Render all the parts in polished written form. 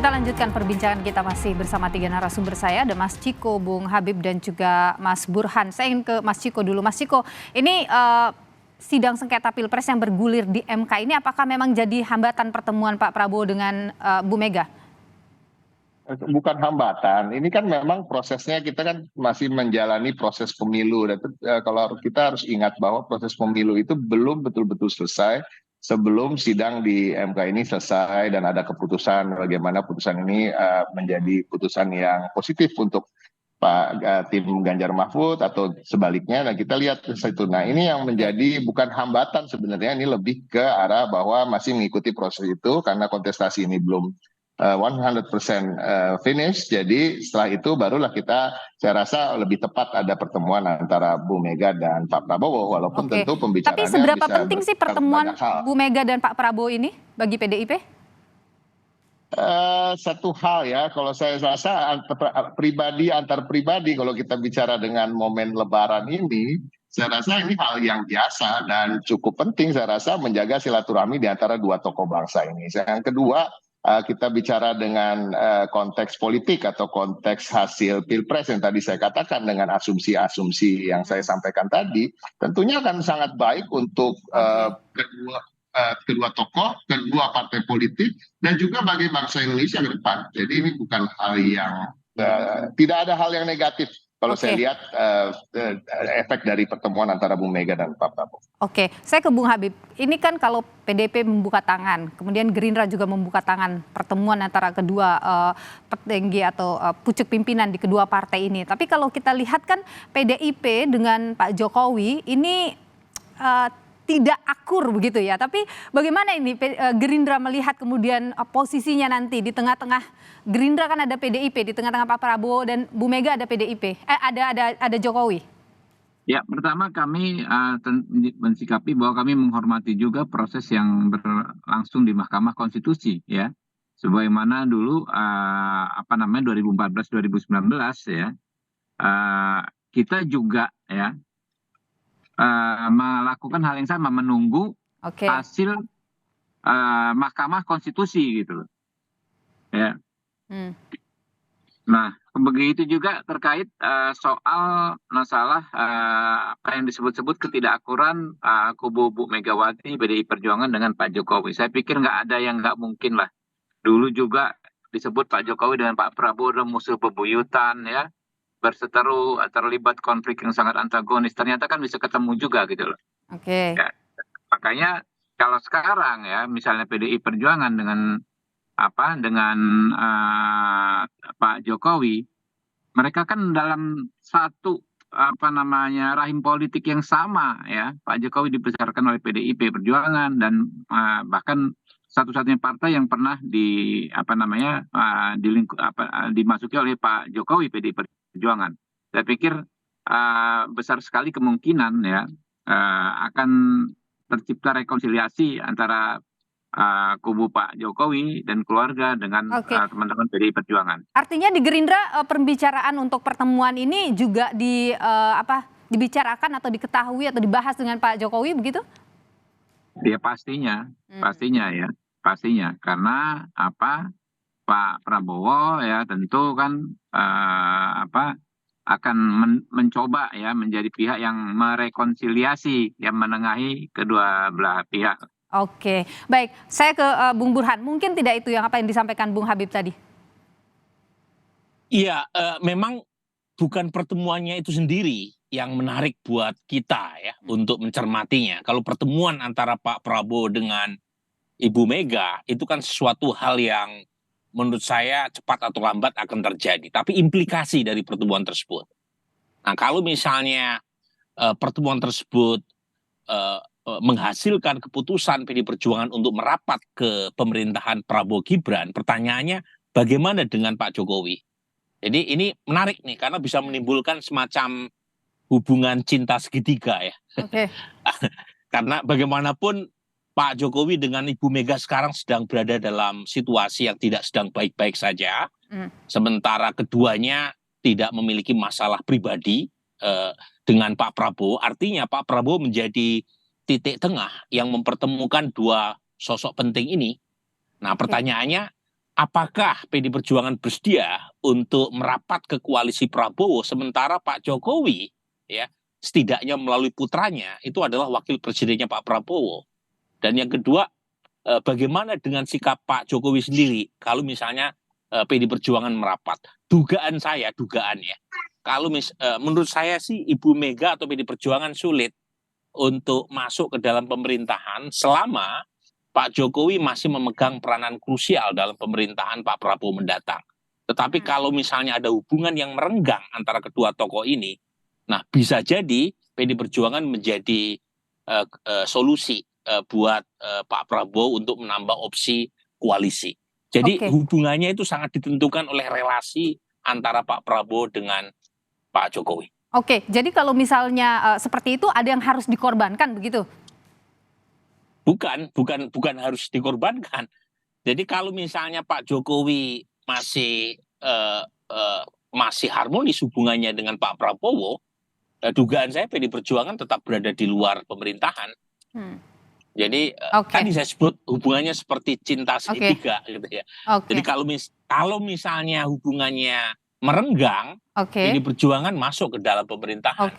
Kita lanjutkan perbincangan kita masih bersama 3 narasumber saya, ada Mas Ciko, Bung Habib dan juga Mas Burhan. Saya ingin ke Mas Ciko dulu. Mas Ciko, ini sidang sengketa Pilpres yang bergulir di MK ini apakah memang jadi hambatan pertemuan Pak Prabowo dengan Bu Mega? Bukan hambatan, ini kan memang prosesnya kita kan masih menjalani proses pemilu. Dan kalau kita harus ingat bahwa proses pemilu itu belum betul-betul selesai sebelum sidang di MK ini selesai dan ada keputusan bagaimana putusan ini menjadi putusan yang positif untuk tim Ganjar Mahfud atau sebaliknya. Nah kita lihat itu. Nah ini yang menjadi bukan hambatan sebenarnya, ini lebih ke arah bahwa masih mengikuti proses itu karena kontestasi ini belum 100% finish. Jadi setelah itu barulah saya rasa lebih tepat ada pertemuan antara Bu Mega dan Pak Prabowo, walaupun tentu pembicaraannya Tapi seberapa bisa penting sih pertemuan Bu Mega dan Pak Prabowo ini bagi PDIP? Satu hal ya, kalau saya rasa antar pribadi kalau kita bicara dengan momen Lebaran ini, saya rasa ini hal yang biasa dan cukup penting saya rasa menjaga silaturahmi di antara dua tokoh bangsa ini. Yang kedua, kita bicara dengan konteks politik atau konteks hasil Pilpres yang tadi saya katakan dengan asumsi-asumsi yang saya sampaikan tadi, tentunya akan sangat baik untuk kedua tokoh, kedua partai politik, dan juga bagi bangsa Indonesia ke depan. Jadi ini bukan hal yang tidak ada hal yang negatif kalau saya lihat efek dari pertemuan antara Bu Mega dan Pak Prabowo. Oke, saya ke Bung Habib. Ini kan kalau PDIP membuka tangan, kemudian Gerindra juga membuka tangan pertemuan antara kedua petinggi atau pucuk pimpinan di kedua partai ini. Tapi kalau kita lihat kan PDIP dengan Pak Jokowi ini tidak akur begitu ya. Tapi bagaimana ini Gerindra melihat kemudian posisinya nanti di tengah-tengah Gerindra kan ada PDIP, di tengah-tengah Pak Prabowo dan Bu Mega ada PDIP, ada Jokowi. Ya, pertama kami mensikapi bahwa kami menghormati juga proses yang berlangsung di Mahkamah Konstitusi ya. Sebagaimana dulu 2014-2019 ya. Kita juga ya melakukan hal yang sama, menunggu hasil Mahkamah Konstitusi gitu loh. Ya. Nah, begitu juga terkait soal masalah apa yang disebut-sebut ketidakakuran kubu Bu Megawati PDI Perjuangan dengan Pak Jokowi. Saya pikir nggak ada yang nggak mungkin lah. Dulu juga disebut Pak Jokowi dengan Pak Prabowo adalah musuh bebuyutan ya, berseteru, terlibat konflik yang sangat antagonis. Ternyata kan bisa ketemu juga gitu loh. Ya, makanya kalau sekarang ya misalnya PDI Perjuangan dengan Pak Jokowi, mereka kan dalam satu rahim politik yang sama ya. Pak Jokowi dibesarkan oleh PDIP Perjuangan dan bahkan satu-satunya partai yang pernah dimasuki oleh Pak Jokowi PDI Perjuangan. Saya pikir besar sekali kemungkinan ya akan tercipta rekonsiliasi antara kubu Pak Jokowi dan keluarga dengan teman-teman PDI Perjuangan. Artinya di Gerindra pembicaraan untuk pertemuan ini juga dibicarakan atau diketahui atau dibahas dengan Pak Jokowi begitu? Ya pastinya karena Pak Prabowo ya tentu kan akan mencoba ya menjadi pihak yang merekonsiliasi, yang menengahi kedua belah pihak. Oke, baik. Saya ke Bung Burhan. Mungkin tidak itu yang disampaikan Bung Habib tadi? Iya, memang bukan pertemuannya itu sendiri yang menarik buat kita ya untuk mencermatinya. Kalau pertemuan antara Pak Prabowo dengan Ibu Mega itu kan sesuatu hal yang menurut saya cepat atau lambat akan terjadi. Tapi implikasi dari pertemuan tersebut. Nah, kalau misalnya pertemuan tersebut menghasilkan keputusan PDI Perjuangan untuk merapat ke pemerintahan Prabowo Gibran, pertanyaannya bagaimana dengan Pak Jokowi? Jadi ini menarik nih karena bisa menimbulkan semacam hubungan cinta segitiga ya. Karena bagaimanapun Pak Jokowi dengan Ibu Mega sekarang sedang berada dalam situasi yang tidak sedang baik-baik saja. Sementara keduanya tidak memiliki masalah pribadi dengan Pak Prabowo. Artinya Pak Prabowo menjadi titik tengah yang mempertemukan dua sosok penting ini. Nah, pertanyaannya apakah PD Perjuangan bersedia untuk merapat ke koalisi Prabowo sementara Pak Jokowi ya setidaknya melalui putranya itu adalah wakil presidennya Pak Prabowo. Dan yang kedua, bagaimana dengan sikap Pak Jokowi sendiri kalau misalnya PD Perjuangan merapat? Dugaan ya, kalau menurut saya sih Ibu Mega atau PD Perjuangan sulit untuk masuk ke dalam pemerintahan selama Pak Jokowi masih memegang peranan krusial dalam pemerintahan Pak Prabowo mendatang. Tetapi kalau misalnya ada hubungan yang merenggang antara kedua tokoh ini, nah bisa jadi PD Perjuangan menjadi solusi buat Pak Prabowo untuk menambah opsi koalisi. Jadi hubungannya itu sangat ditentukan oleh relasi antara Pak Prabowo dengan Pak Jokowi. Oke, jadi kalau misalnya seperti itu ada yang harus dikorbankan begitu? Bukan harus dikorbankan. Jadi kalau misalnya Pak Jokowi masih harmonis hubungannya dengan Pak Prabowo, dugaan saya PD Perjuangan tetap berada di luar pemerintahan. Jadi tadi saya sebut hubungannya seperti cinta segitiga gitu ya. Jadi kalau misalnya hubungannya merenggang, PD Perjuangan masuk ke dalam pemerintahan.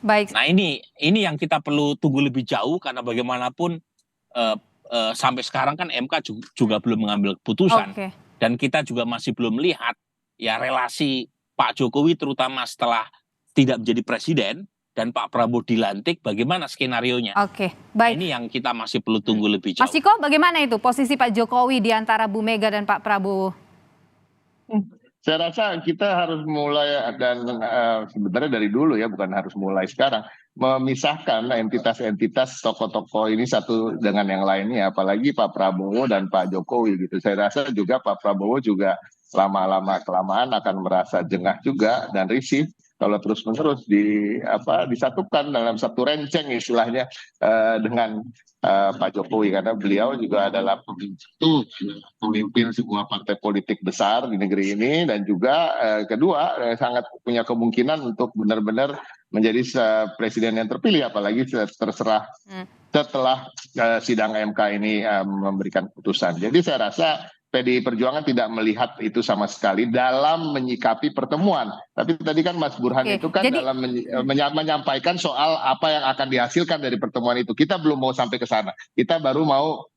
Baik. Nah ini yang kita perlu tunggu lebih jauh karena bagaimanapun sampai sekarang kan MK juga belum mengambil keputusan dan kita juga masih belum melihat ya relasi Pak Jokowi terutama setelah tidak menjadi presiden dan Pak Prabowo dilantik bagaimana skenarionya. Baik. Nah, ini yang kita masih perlu tunggu lebih jauh. Mas Ciko, bagaimana itu posisi Pak Jokowi di antara Bu Mega dan Pak Prabowo? Saya rasa kita harus mulai dan sebenarnya dari dulu ya, bukan harus mulai sekarang, memisahkan entitas-entitas tokoh-tokoh ini satu dengan yang lainnya, apalagi Pak Prabowo dan Pak Jokowi gitu. Saya rasa juga Pak Prabowo juga lama-lama kelamaan akan merasa jengah juga dan risih kalau terus-menerus disatukan dalam satu renceng istilahnya dengan Pak Jokowi, karena beliau juga adalah pemimpin sebuah partai politik besar di negeri ini dan juga kedua sangat punya kemungkinan untuk benar-benar menjadi presiden yang terpilih, apalagi setelah sidang MK ini memberikan putusan. Jadi saya rasa PDI Perjuangan tidak melihat itu sama sekali dalam menyikapi pertemuan. Tapi tadi kan Mas Burhan itu kan dalam menyampaikan soal apa yang akan dihasilkan dari pertemuan itu. Kita belum mau sampai ke sana. Kita baru mau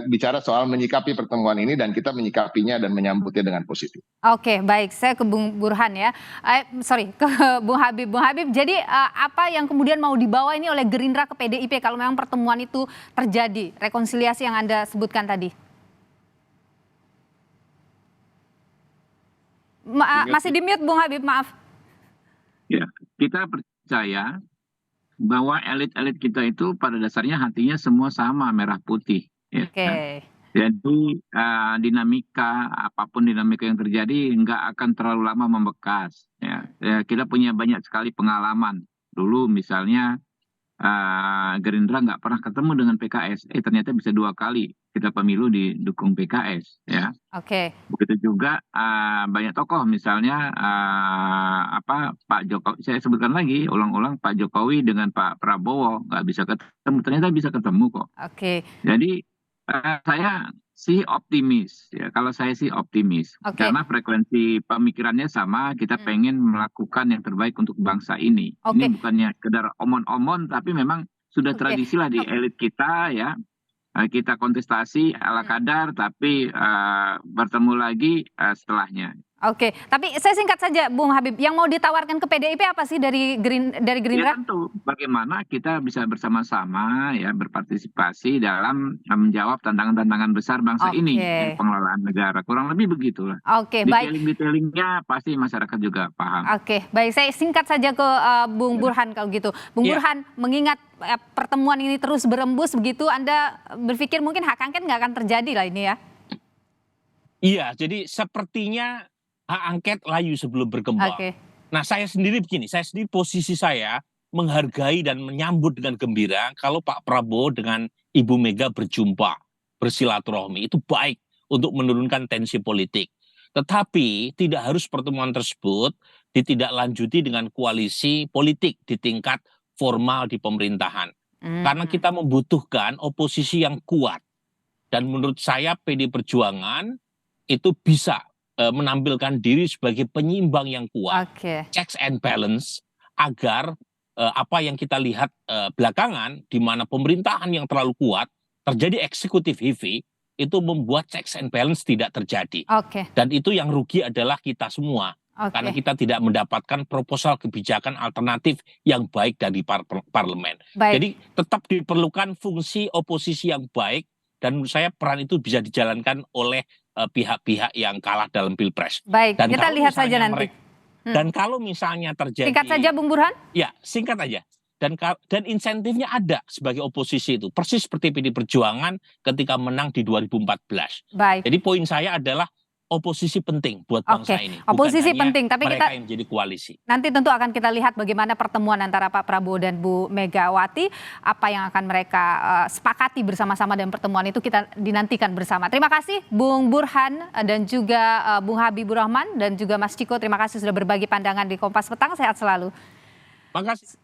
bicara soal menyikapi pertemuan ini dan kita menyikapinya dan menyambutnya dengan positif. Oke, baik. Saya ke Bung Burhan ya. Ke Bung Habib. Bung Habib, jadi apa yang kemudian mau dibawa ini oleh Gerindra ke PDIP kalau memang pertemuan itu terjadi, rekonsiliasi yang Anda sebutkan tadi? Masih di mute Bung Habib, maaf. Ya, kita percaya bahwa elit-elit kita itu pada dasarnya hatinya semua sama, merah putih. Ya. Jadi dinamika, apapun dinamika yang terjadi nggak akan terlalu lama membekas. Ya. Kita punya banyak sekali pengalaman. Dulu misalnya Gerindra nggak pernah ketemu dengan PKS, ternyata bisa 2 kali kita pemilu didukung PKS, ya. Begitu juga banyak tokoh, misalnya Pak Jokowi, saya sebutkan lagi ulang-ulang, Pak Jokowi dengan Pak Prabowo nggak bisa ketemu, ternyata bisa ketemu kok. Jadi saya sih optimis, ya. Kalau saya sih optimis, karena frekuensi pemikirannya sama. Kita pengen melakukan yang terbaik untuk bangsa ini. Ini bukannya sekedar omon-omon, tapi memang sudah tradisi lah di elit kita, ya. Kita kontestasi ala kadar, tapi bertemu lagi setelahnya. Tapi saya singkat saja, Bung Habib, yang mau ditawarkan ke PDIP apa sih dari Gerindra? Ya tentu, bagaimana kita bisa bersama-sama ya berpartisipasi dalam menjawab tantangan-tantangan besar bangsa ini, pengelolaan negara, kurang lebih begitulah. Detailingnya pasti masyarakat juga paham. Baik, saya singkat saja ke Bung Burhan kalau gitu. Bung Burhan, mengingat pertemuan ini terus berembus begitu, Anda berpikir mungkin hak angket nggak akan terjadi lah ini ya? Iya, jadi sepertinya hak angket layu sebelum berkembang. Nah, saya sendiri posisi saya menghargai dan menyambut dengan gembira kalau Pak Prabowo dengan Ibu Mega berjumpa, bersilaturahmi. Itu baik untuk menurunkan tensi politik. Tetapi tidak harus pertemuan tersebut ditindaklanjuti dengan koalisi politik di tingkat formal di pemerintahan. Karena kita membutuhkan oposisi yang kuat. Dan menurut saya PD Perjuangan itu bisa menampilkan diri sebagai penyimbang yang kuat, Oke. checks and balance, agar apa yang kita lihat belakangan, di mana pemerintahan yang terlalu kuat, terjadi eksekutif heavy, itu membuat checks and balance tidak terjadi. Oke. Dan itu yang rugi adalah kita semua. Karena Oke. kita tidak mendapatkan proposal kebijakan alternatif yang baik dari parlemen. Baik. Jadi tetap diperlukan fungsi oposisi yang baik, dan menurut saya peran itu bisa dijalankan oleh pihak-pihak yang kalah dalam Pilpres. Baik, Dan kita kalau lihat saja misalnya nanti. Dan kalau misalnya terjadi, Singkat saja Bung Burhan. ya singkat aja. Dan insentifnya ada sebagai oposisi itu, persis seperti PD Perjuangan ketika menang di 2014. Baik. Jadi poin saya adalah oposisi penting buat bangsa ini. Bukan Oposisi hanya penting, tapi mereka kita yang menjadi koalisi. nanti tentu akan kita lihat bagaimana pertemuan antara Pak Prabowo dan Bu Megawati, apa yang akan mereka sepakati bersama-sama, dan pertemuan itu kita dinantikan bersama. Terima kasih Bung Burhan dan juga Bung Habibur Rahman dan juga Mas Ciko. Terima kasih sudah berbagi pandangan di Kompas Petang. Sehat selalu. Makasih.